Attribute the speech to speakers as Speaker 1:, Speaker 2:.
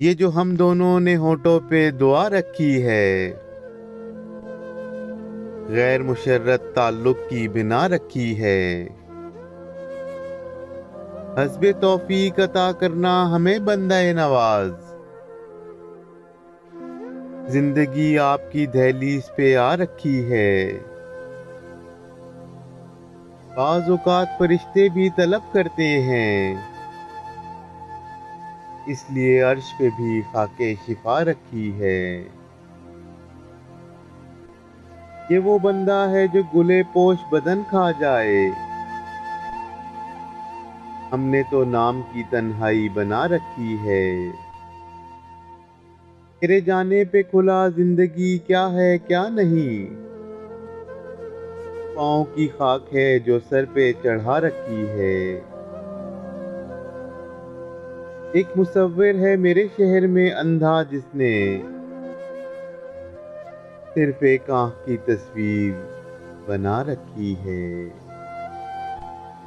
Speaker 1: یہ جو ہم دونوں نے ہونٹوں پہ دعا رکھی ہے، غیر مشرط تعلق کی بنا رکھی ہے۔ حسب توفیق عطا کرنا ہمیں بندہ نواز، زندگی آپ کی دہلیز پہ آ رکھی ہے۔ بعض اوقات فرشتے بھی طلب کرتے ہیں، اس لیے عرش پہ بھی خاک شفا رکھی ہے۔ یہ وہ بندہ ہے جو گلے پوش بدن کھا جائے، ہم نے تو نام کی تنہائی بنا رکھی ہے۔ تیرے جانے پہ کھلا زندگی کیا ہے کیا نہیں، پاؤں کی خاک ہے جو سر پہ چڑھا رکھی ہے۔ ایک مصور ہے میرے شہر میں اندھا، جس نے صرف ایک آنکھ کی تصویر بنا رکھی ہے۔